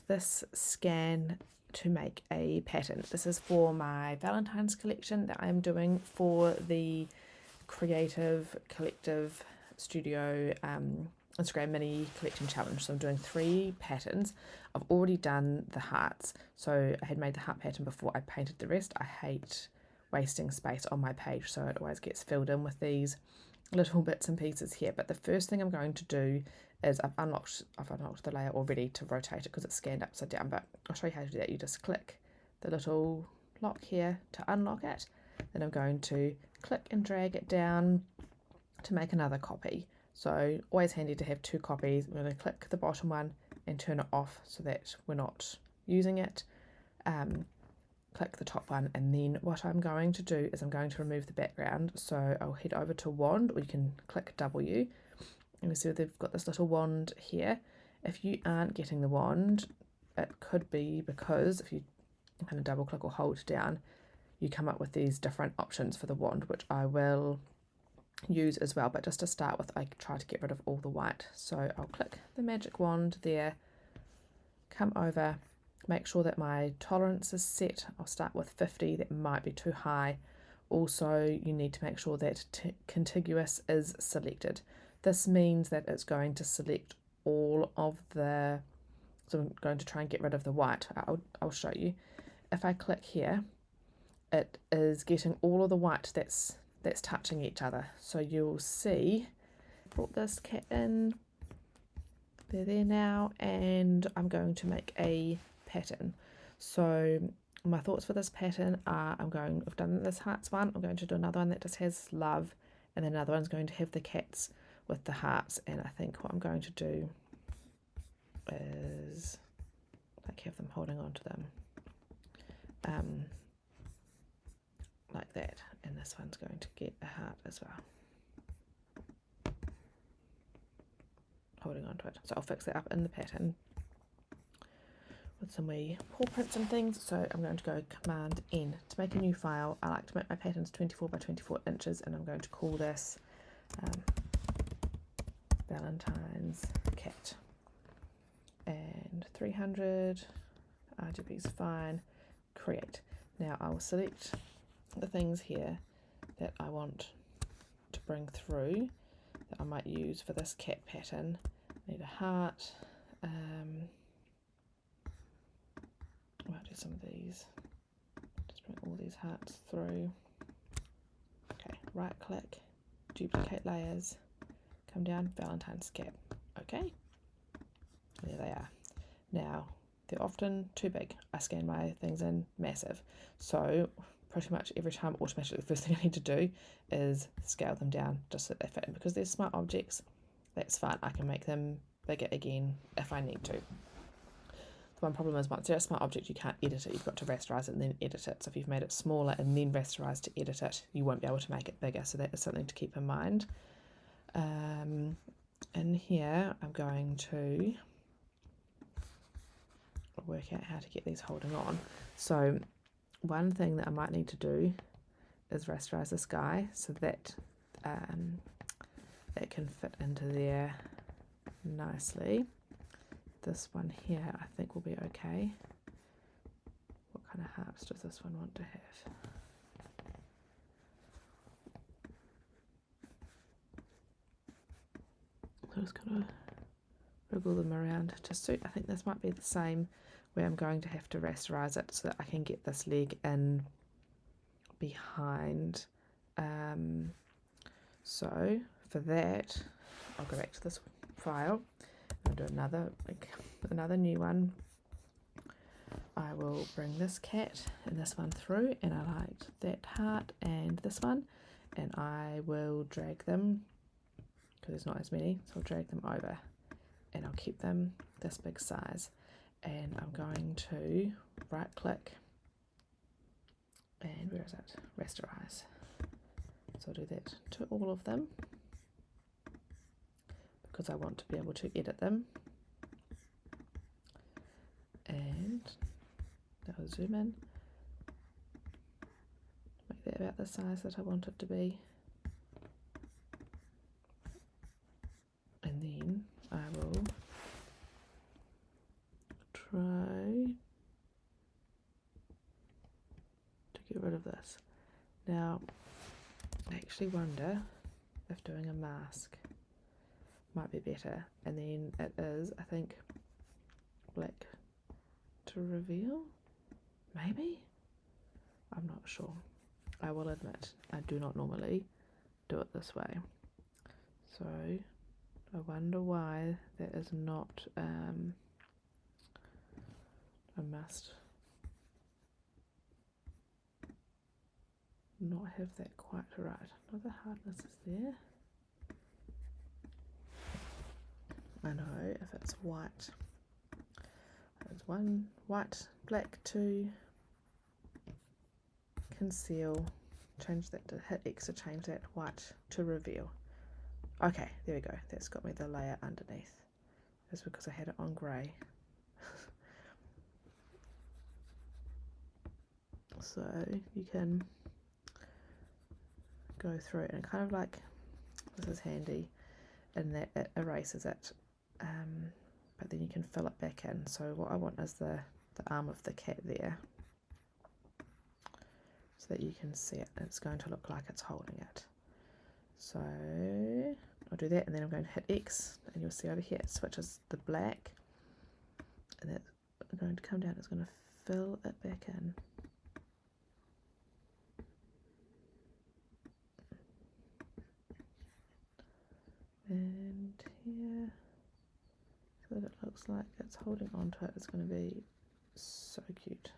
this scan to make a pattern. This is for my Valentine's collection that I'm doing for the Creative Collective Studio Instagram mini collection challenge. So I'm doing 3 patterns. I've already done the hearts, so I had made the heart pattern before I painted the rest. I hate wasting space on my page, so it always gets filled in with these little bits and pieces here. But the first thing I'm going to do is I've unlocked the layer already to rotate it because it's scanned upside down, but I'll show you how to do that. You just click the little lock here to unlock it. Then I'm going to click and drag it down to make another copy. So always handy to have 2 copies. I'm going to click the bottom one and turn it off so that we're not using it. Click the top one, and then what I'm going to do is I'm going to remove the background. So I'll head over to wand, or you can click W, and you see they've got this little wand here. If you aren't getting the wand, it could be because if you kind of double click or hold down, you come up with these different options for the wand, which I will use as well. But just to start with, I try to get rid of all the white. So I'll click the magic wand there, come over, make sure that my tolerance is set. I'll start with 50, that might be too high. Also, you need to make sure that contiguous is selected. This means that it's going to select all of the, so I'm going to try and get rid of the white. I'll show you. If I click here, it is getting all of the white that's touching each other. So you'll see, brought this cat in, they're there now, and I'm going to make a pattern. So my thoughts for this pattern are I've done this hearts one, I'm going to do another one that just has love, and then another one's going to have the cats with the hearts. And I think what I'm going to do is like have them holding on to them like that, and this one's going to get a heart as well, holding on to it. So I'll fix that up in the pattern with some wee paw prints and things. So I'm going to go Command N to make a new file. I like to make my patterns 24 by 24 inches, and I'm going to call this Valentine's Cat, and 300 RGB's fine. Create. Now I will select the things here that I want to bring through that I might use for this cat pattern. I need a heart. I might do some of these. Just bring all these hearts through. Okay, right click, duplicate layers, come down, Valentine's Cat. Okay, there they are. Now, they're often too big. I scan my things in massive. So pretty much every time automatically the first thing I need to do is scale them down just so they fit in. Because they're smart objects, that's fine. I can make them bigger again if I need to. The one problem is once they're a smart object, you can't edit it. You've got to rasterize it and then edit it. So if you've made it smaller and then rasterize to edit it, you won't be able to make it bigger. So that is something to keep in mind. In here, I'm going to work out how to get these holding on. So one thing that I might need to do is rasterize this guy so that that can fit into there nicely. This one here I think will be okay. What kind of hearts does this one want to have? I'm just going to wriggle them around to suit. I think this might be the same where I'm going to have to rasterize it so that I can get this leg in behind. So for that, I'll go back to this file and do another new one. I will bring this cat and this one through, and I liked that heart and this one, and I will drag them because there's not as many, so I'll drag them over and I'll keep them this big size. And I'm going to right click and where is it? Rasterize. So I'll do that to all of them because I want to be able to edit them. And I'll zoom in, make that about the size that I want it to be. And then I will try get rid of this. Now, I actually wonder if doing a mask might be better. And then it is, I think, black to reveal? Maybe? I'm not sure. I will admit, I do not normally do it this way. So, I wonder why that is not, I must not have that quite right. No, the hardness is there. I know if it's white, it's one white, black to conceal, change that to hit X to change that white to reveal. Okay, there we go. That's got me the layer underneath. That's because I had it on grey. So you can go through it and kind of like, this is handy in that it erases it, but then you can fill it back in. So what I want is the arm of the cat there, so that you can see it. It's going to look like it's holding it. So I'll do that, and then I'm going to hit X, and you'll see over here it switches the black, and that's going to come down. It's going to fill it back in. And here, so that it looks like it's holding onto it. It's going to be so cute.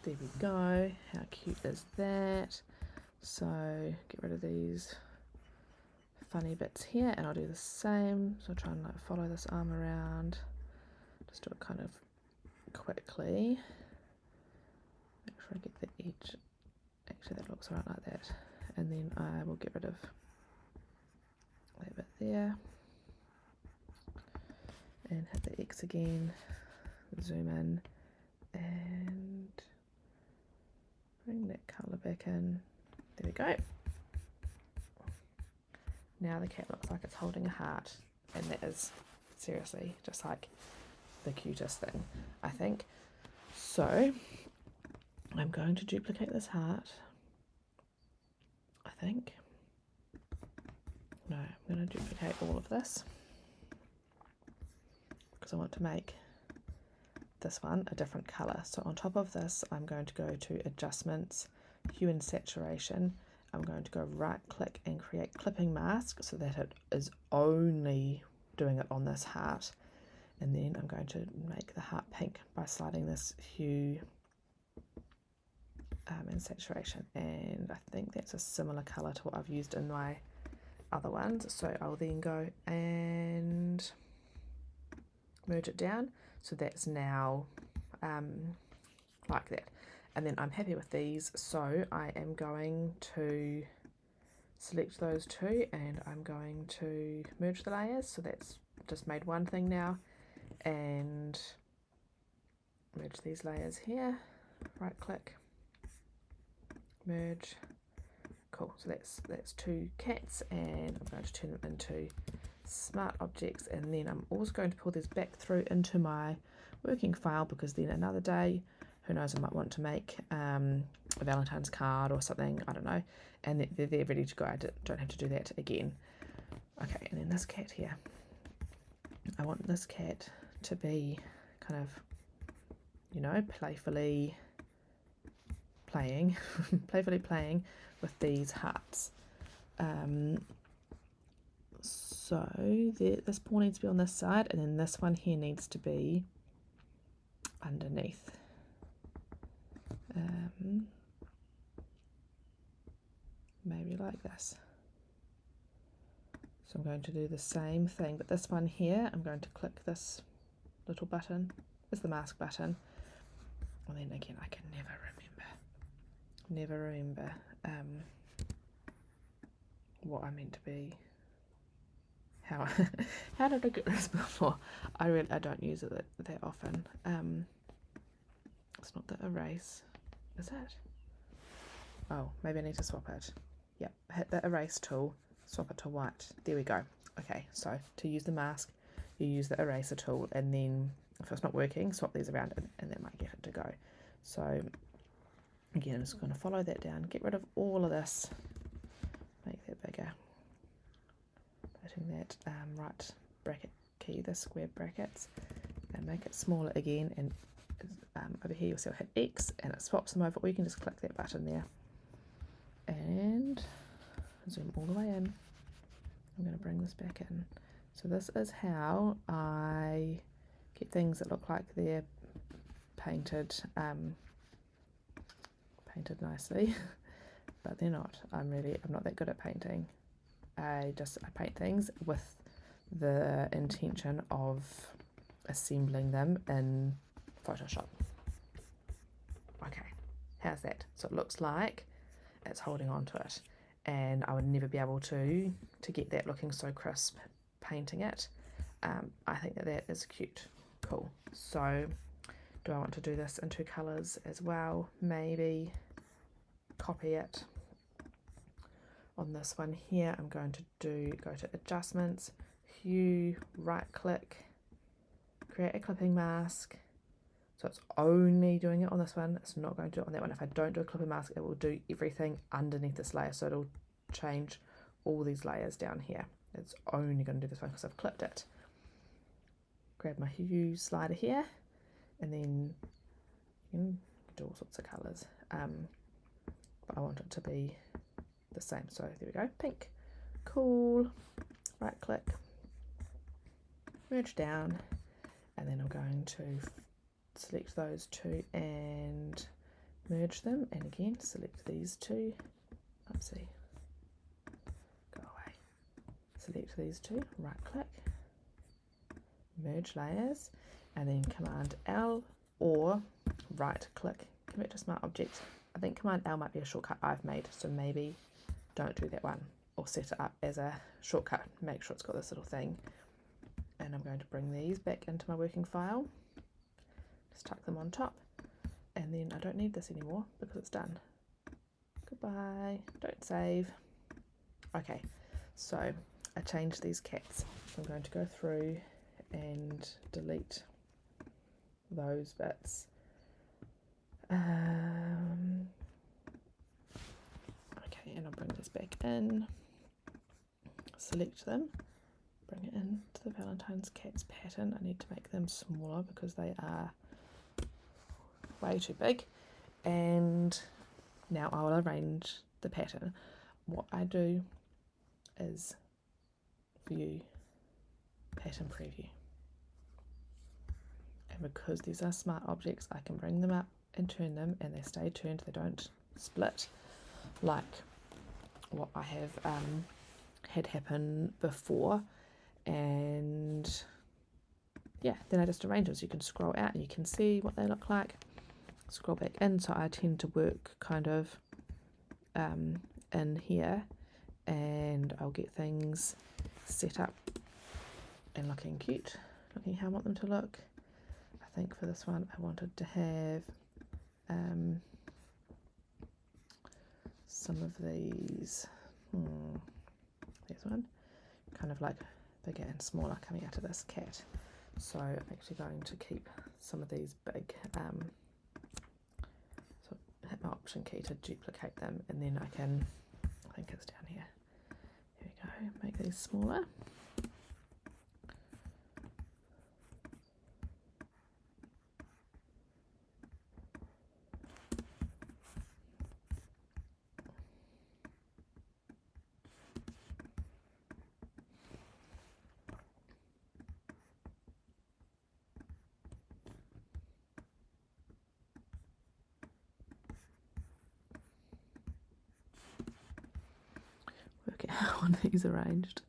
There we go. How cute is that? So get rid of these funny bits here, and I'll do the same. So I'll try and like follow this arm around. Just do it kind of quickly. Make sure I get the edge. Actually, that looks right like that. And then I will get rid of that bit there. And hit the X again. Zoom in and bring that colour back in. There we go. Now the cat looks like it's holding a heart, and that is seriously just like the cutest thing, I think. So I'm going to duplicate this heart, I think. No, I'm going to duplicate all of this because I want to make this one a different colour. So on top of this, I'm going to go to Adjustments, Hue and Saturation. I'm going to go right click and create clipping mask so that it is only doing it on this heart. And then I'm going to make the heart pink by sliding this hue and saturation. And I think that's a similar colour to what I've used in my other ones. So I'll then go and merge it down. So that's now like that. And then I'm happy with these. So I am going to select those two and I'm going to merge the layers. So that's just made one thing now. And merge these layers here, right click, merge. Cool, so that's two cats, and I'm going to turn them into smart objects, and then I'm also going to pull these back through into my working file, because then another day, who knows, I might want to make a Valentine's card or something, I don't know, and they're there ready to go. I don't have to do that again. Okay, and then this cat here, I want this cat to be kind of, you know, playfully playing with these hearts. So this paw needs to be on this side, and then this one here needs to be underneath. Maybe like this. So I'm going to do the same thing, but this one here, I'm going to click this little button, is the mask button, and then again I can never remember what I meant to be. How did I get this before? I don't use it that often. It's not the erase, is it? Oh, maybe I need to swap it. Yep, hit the erase tool, swap it to white. There we go. Okay, so to use the mask, you use the eraser tool, and then if it's not working, swap these around and that might get it to go. So again, I'm just going to follow that down, get rid of all of this, make that bigger, putting that right bracket key, the square brackets, and make it smaller again, and over here you'll see I'll hit X and it swaps them over, or you can just click that button there and zoom all the way in. I'm going to bring this back in. So this is how I get things that look like they're painted painted nicely, but they're not. I'm not that good at painting. I paint things with the intention of assembling them in Photoshop. Okay, how's that? So it looks like it's holding on to it, and I would never be able to get that looking so crisp painting it. I think that is cute. Cool. So do I want to do this in 2 colours as well? Maybe copy it. On this one here, I'm going to go to adjustments, hue, right click, create a clipping mask. So it's only doing it on this one, it's not going to do it on that one. If I don't do a clipping mask, it will do everything underneath this layer, so it'll change all these layers down here. It's only going to do this one because I've clipped it. Grab my hue slider here, and then you can do all sorts of colours, but I want it to be the same. So there we go, pink. Cool. Right click, merge down, and then I'm going to select those 2 and merge them, and again select these 2. Oopsie, go away. Select these 2, right click, merge layers, and then Command L or right click, convert to smart object. I think Command L might be a shortcut I've made, so maybe don't do that one, or set it up as a shortcut. Make sure it's got this little thing. And I'm going to bring these back into my working file, just tuck them on top, and then I don't need this anymore because it's done. Goodbye, don't save. Okay, so I changed these cats, so I'm going to go through and delete those bits. Okay, and I'll bring this back in, select them, bring it into the Valentine's cats pattern. I need to make them smaller because they are way too big, and now I will arrange the pattern. What I do is view pattern preview, and because these are smart objects, I can bring them up and turn them, and they stay turned, they don't split like what I have had happen before. And yeah, then I just arrange them so you can scroll out and you can see what they look like. Scroll back in, so I tend to work kind of in here, and I'll get things set up and looking cute, looking how I want them to look. I think for this one I wanted to have some of these, there's one, kind of like bigger and smaller coming out of this cat. So I'm actually going to keep some of these big, so hit my option key to duplicate them, and then I can, I think it's down here, here we go, make these smaller. Work out how one of these arranged.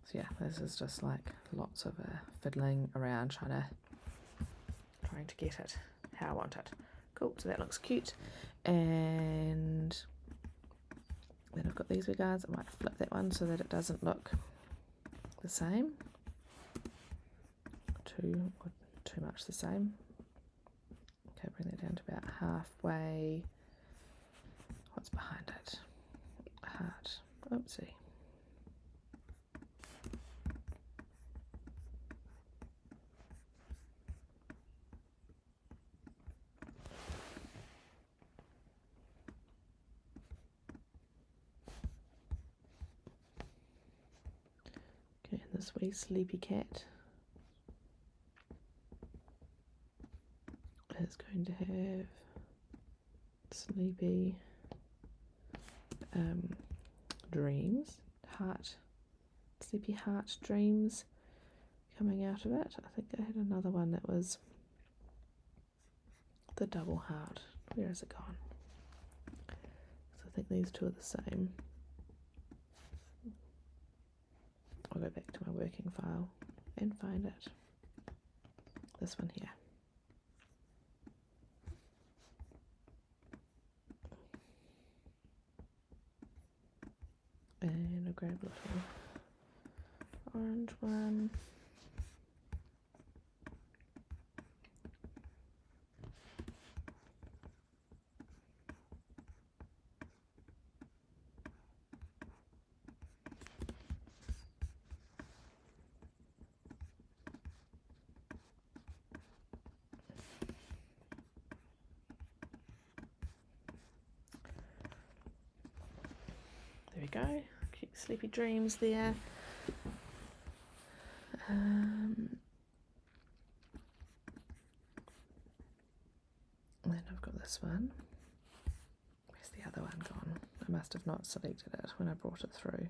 So yeah, this is just like lots of fiddling around trying to get it how I want it. Cool, so that looks cute. And then I've got these regards. I might flip that one so that it doesn't look the same, too much the same. halfway. What's behind it? Heart. Oopsie. Okay, and this wee sleepy cat is going to have sleepy dreams, sleepy heart dreams coming out of it. I think I had another one that was the double heart. Where has it gone? So I think these two are the same. I'll go back to my working file and find it. This one here. And I'll grab a little orange one. There we go. Cute sleepy dreams there. And then I've got this one. Where's the other one gone? I must have not selected it when I brought it through.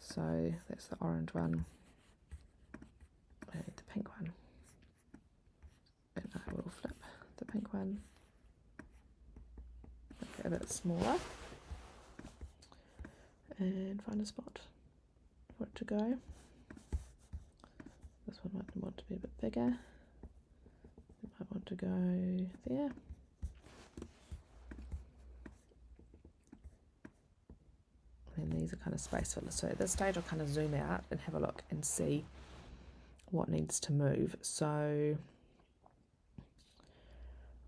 So that's the orange one. I need the pink one. And I will flip the pink one. Make it a bit smaller. And find a spot for it to go. This one might want to be a bit bigger. It might want to go there. And these are kind of space fillers. So at this stage I'll kind of zoom out and have a look and see what needs to move. So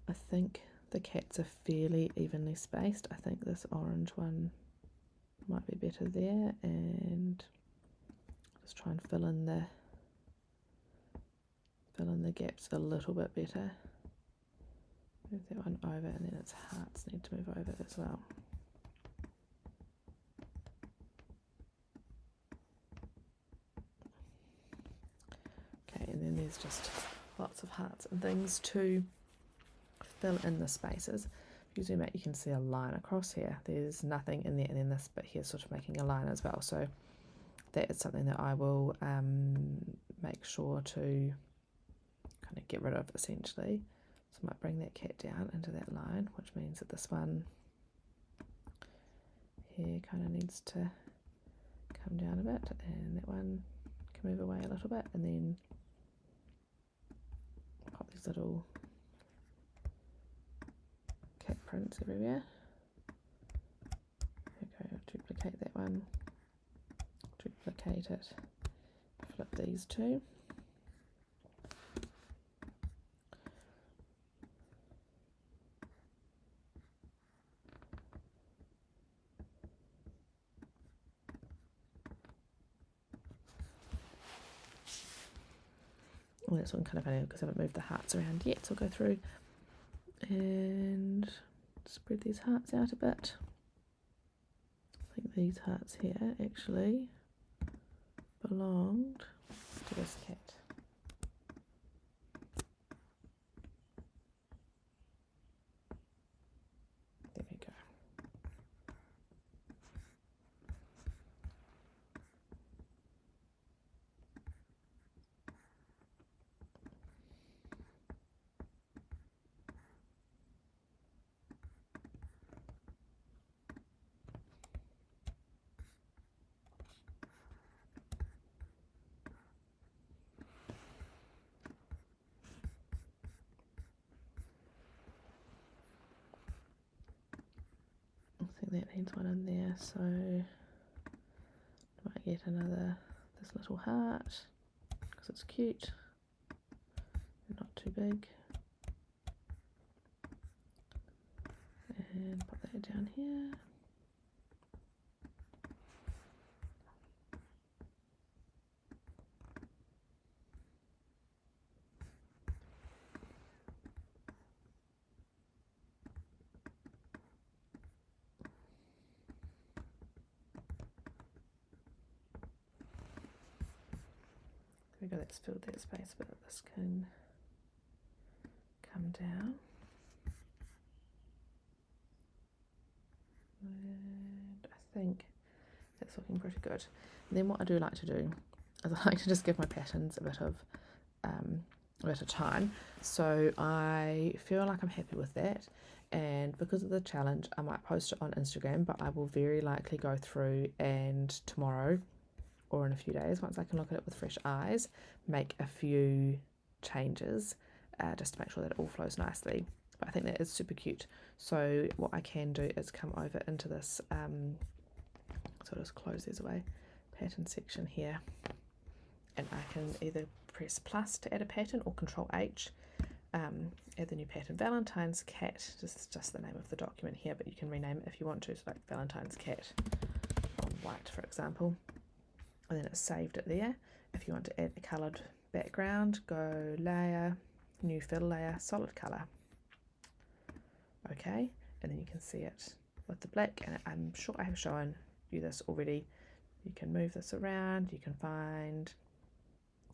I think the cats are fairly evenly spaced. I think this orange one might be better there, and just try and fill in the gaps a little bit better. Move that one over, and then its hearts need to move over as well. Okay, and then there's just lots of hearts and things to fill in the spaces. If you zoom out, you can see a line across here. There's nothing in there, and then this bit here is sort of making a line as well. So that is something that I will make sure to kind of get rid of essentially. So I might bring that cat down into that line, which means that this one here kind of needs to come down a bit, and that one can move away a little bit, and then pop these little cat prints everywhere. Okay, I'll duplicate that one, duplicate it, flip these two. Well, this one kind of only because I haven't moved the hearts around yet, so I'll go through and spread these hearts out a bit. I think these hearts here actually belonged to this cat. There we go. I think that needs one in there, so I might get another, this little heart, because it's cute and not too big. and put that down here. There we go, that's filled that space, but this can come down. And I think that's looking pretty good. And then what I do like to do is I like to just give my patterns a bit of time. So I feel like I'm happy with that. And because of the challenge, I might post it on Instagram, but I will very likely go through and tomorrow or in a few days, once I can look at it with fresh eyes, make a few changes just to make sure that it all flows nicely. But I think that is super cute. So what I can do is come over into this, so I'll just close these away, pattern section here, and I can either press plus to add a pattern or Control H, add the new pattern Valentine's Cat. This is just the name of the document here, but you can rename it if you want to, so like Valentine's Cat on white, for example. And then it's saved it there. If you want to add a coloured background, go layer, new fill layer, solid colour. Okay, and then you can see it with the black, and I'm sure I have shown you this already. You can move this around, you can find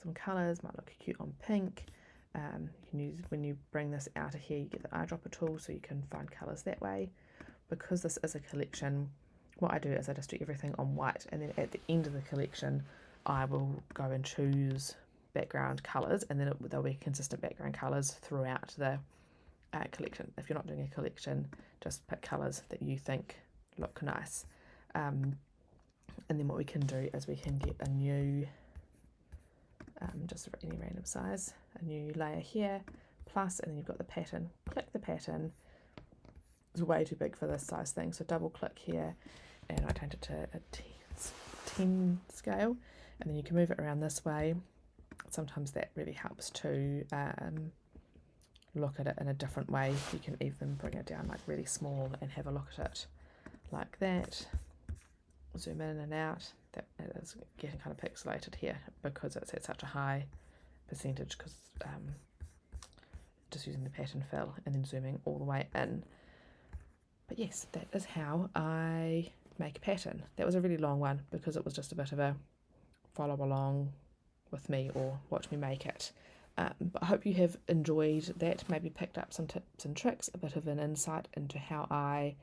some colours, might look cute on pink. You can use, when you bring this out of here, you get the eyedropper tool, so you can find colours that way. Because this is a collection, what I do is I just do everything on white, and then at the end of the collection I will go and choose background colours, and then there'll be consistent background colours throughout the collection. If you're not doing a collection, just pick colours that you think look nice. And then what we can do is we can get a new, just any random size, a new layer here, plus, and then you've got the pattern. Click the pattern. It's way too big for this size thing, so double click here, and I change it to a 10 scale, and then you can move it around this way. Sometimes that really helps to look at it in a different way. You can even bring it down like really small and have a look at it like that. Zoom in and out. That it is getting kind of pixelated here because it's at such a high percentage, because just using the pattern fill and then zooming all the way in. But yes, that is how I make a pattern. That was a really long one because it was just a bit of a follow along with me or watch me make it. But I hope you have enjoyed that, maybe picked up some tips and tricks, a bit of an insight into how I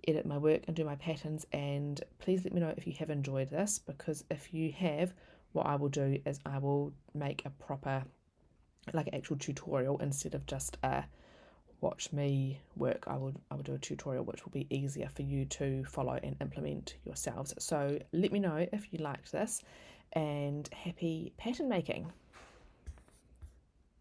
edit my work and do my patterns. And please let me know if you have enjoyed this, because if you have, what I will do is I will make a proper, like an actual tutorial instead of just a watch me work. I will do a tutorial which will be easier for you to follow and implement yourselves. So let me know if you liked this, and happy pattern making.